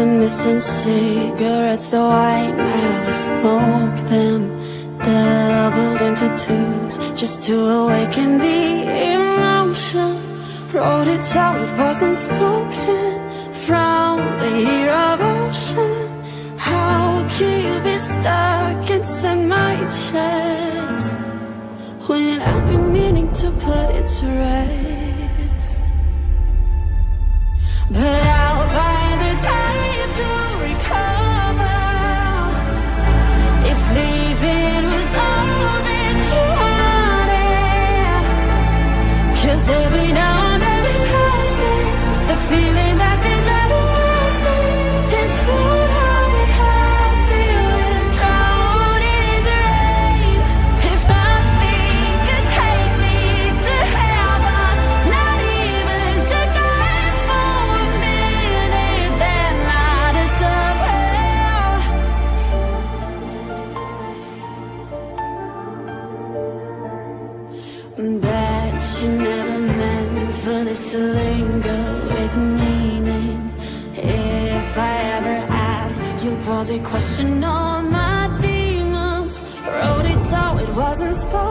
been missing cigarettes, though I never smoke them. Doubled into twos just to awaken the emotion. Wrote it so it wasn't spoken from the ear of ocean. How can you be stuck inside my chest when I've been meaning to put it to rest? But I'll find the time to recover if leaving was all that you wanted. 'Cause every now and then it passes, the feeling that is everlasting. And soon I'll be happy when drowned in the rain. If nothing could take me to heaven, not even to die for a minute, then I deserve hell. That you never meant for this to linger with meaning. If I ever ask, you'll probably question all my demons. Wrote it so it wasn't spoken